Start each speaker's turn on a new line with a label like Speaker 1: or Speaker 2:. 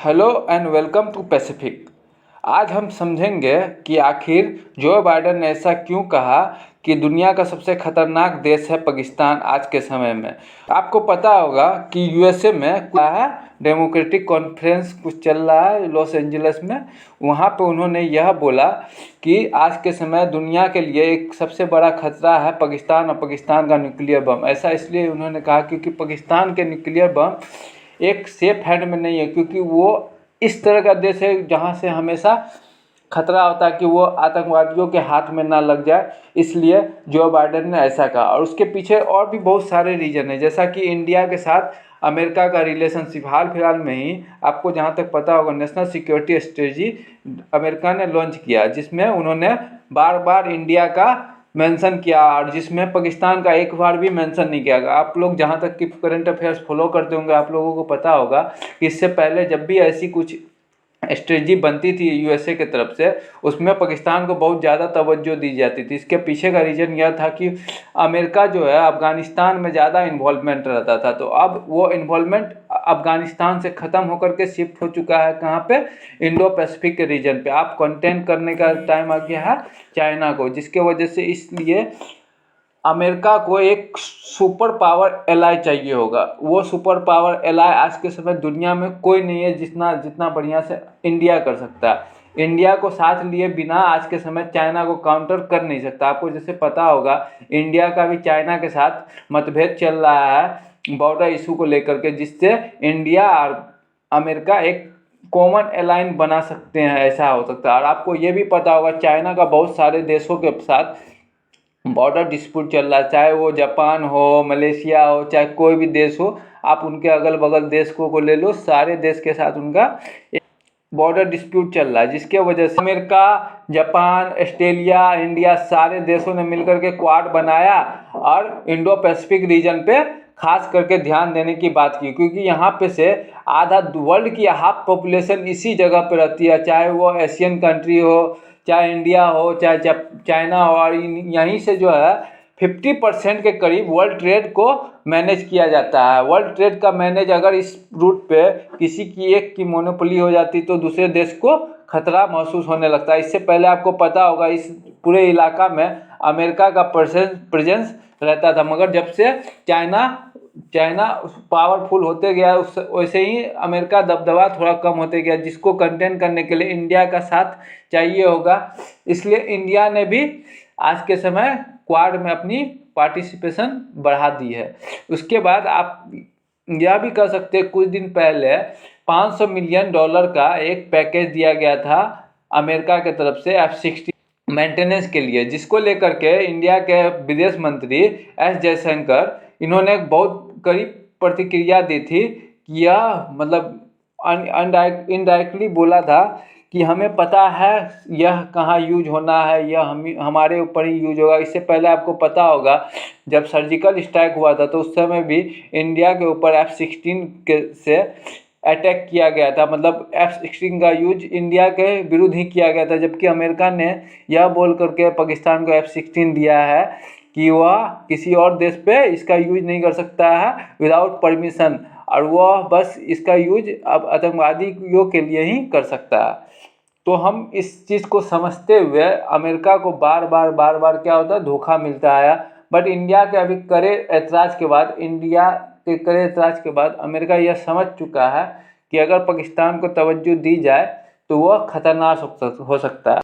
Speaker 1: Hello and welcome to Pacific. आज हम समझेंगे कि आखिर जो बाइडेन ने ऐसा क्यों कहा कि दुनिया का सबसे खतरनाक देश है पाकिस्तान आज के समय में। आपको पता होगा कि यूएसए में क्या है, डेमोक्रेटिक कॉन्फ्रेंस कुछ चल रहा है लॉस एंजलिस में। वहाँ पे उन्होंने यह बोला कि आज के समय दुनिया के लिए एक सबसे बड़ा खतरा है पाकिस्तान और पाकिस्तान का न्यूक्लियर बम। ऐसा इसलिए उन्होंने कहा क्योंकि पाकिस्तान के न्यूक्लियर बम एक सेफ हैंड में नहीं है, क्योंकि वो इस तरह का देश है जहाँ से हमेशा खतरा होता है कि वो आतंकवादियों के हाथ में ना लग जाए। इसलिए जो बाइडेन ने ऐसा कहा, और उसके पीछे और भी बहुत सारे रीजन है, जैसा कि इंडिया के साथ अमेरिका का रिलेशनशिप हाल फिलहाल में ही आपको जहाँ तक पता होगा नेशनल सिक्योरिटी स्ट्रेटजी अमेरिका ने लॉन्च किया, जिसमें उन्होंने बार बार इंडिया का मेंशन किया और जिसमें पाकिस्तान का एक बार भी मेंशन नहीं किया। आप लोग जहाँ तक कि करंट अफेयर्स फॉलो करते होंगे, आप लोगों को पता होगा कि इससे पहले जब भी ऐसी कुछ स्ट्रेटजी बनती थी यूएसए की तरफ से, उसमें पाकिस्तान को बहुत ज़्यादा तवज्जो दी जाती थी। इसके पीछे का रीज़न यह था कि अमेरिका जो है अफ़गानिस्तान में ज़्यादा इन्वॉल्वमेंट रहता था, तो अब वो इन्वॉल्वमेंट अफ़गानिस्तान से ख़त्म होकर के शिफ्ट हो चुका है कहाँ पे, इंडो पैसिफिक के रीजन पे। आप कंटेंट करने का टाइम आ गया है चाइना को, जिसके वजह से इसलिए अमेरिका को एक सुपर पावर एलाई चाहिए होगा। वो सुपर पावर एलाई आज के समय दुनिया में कोई नहीं है जितना बढ़िया से इंडिया कर सकता है। इंडिया को साथ लिए बिना आज के समय चाइना को काउंटर कर नहीं सकता। आपको जैसे पता होगा इंडिया का भी चाइना के साथ मतभेद चल रहा है बॉर्डर इशू को लेकर के, जिससे इंडिया और अमेरिका एक कॉमन अलायंस बना सकते हैं, ऐसा हो सकता है। और आपको ये भी पता होगा चाइना का बहुत सारे देशों के साथ बॉर्डर डिस्प्यूट चल रहा है, चाहे वो जापान हो, मलेशिया हो, चाहे कोई भी देश हो। आप उनके अगल बगल देशों को ले लो, सारे देश के साथ उनका बॉर्डर डिस्प्यूट चल रहा है, जिसके वजह से अमेरिका, जापान, ऑस्ट्रेलिया, इंडिया सारे देशों ने मिलकर के क्वाड बनाया और इंडो पैसिफिक रीजन पे खास करके ध्यान देने की बात की, क्योंकि यहाँ पे से आधा वर्ल्ड की हाफ पॉपुलेशन इसी जगह पे रहती है, चाहे वो एशियन कंट्री हो, चाहे इंडिया हो, चाहे चाइना हो। और यहीं से जो है 50% के करीब वर्ल्ड ट्रेड को मैनेज किया जाता है। वर्ल्ड ट्रेड का मैनेज अगर इस रूट पे किसी की एक की मोनोपोली हो जाती तो दूसरे देश को खतरा महसूस होने लगता है। इससे पहले आपको पता होगा इस पूरे इलाका में अमेरिका का प्रेजेंस रहता था, मगर जब से चाइना पावरफुल होते गया वैसे ही अमेरिका दबदबा थोड़ा कम होते गया, जिसको कंटेन करने के लिए इंडिया का साथ चाहिए होगा। इसलिए इंडिया ने भी आज के समय क्वाड में अपनी पार्टिसिपेशन बढ़ा दी है। उसके बाद आप यह भी कर सकते हैं, कुछ दिन पहले $500 मिलियन का एक पैकेज दिया गया था अमेरिका के तरफ से F-16 मेंटेनेंस के लिए, जिसको लेकर के इंडिया के विदेश मंत्री एस जयशंकर इन्होंने एक बहुत करीब प्रतिक्रिया दी थी कि यह मतलब इनडायरेक्टली बोला था कि हमें पता है यह कहाँ यूज होना है, यह हमारे ऊपर ही यूज होगा। इससे पहले आपको पता होगा जब सर्जिकल स्ट्राइक हुआ था तो उस समय भी इंडिया के ऊपर F-16 से अटैक किया गया था, मतलब F-16 का यूज इंडिया के विरुद्ध ही किया गया था, जबकि अमेरिका ने यह बोल करके पाकिस्तान को F-16 दिया है कि वह किसी और देश पे इसका यूज नहीं कर सकता है विदाउट परमिशन, और वह बस इसका यूज अब आतंकवादियों के लिए ही कर सकता है। तो हम इस चीज़ को समझते हुए अमेरिका को बार बार क्या होता है, धोखा मिलता है। बट इंडिया के अभी कड़े ऐतराज़ के बाद अमेरिका यह समझ चुका है कि अगर पाकिस्तान को तवज्जो दी जाए तो वह खतरनाक हो सकता है।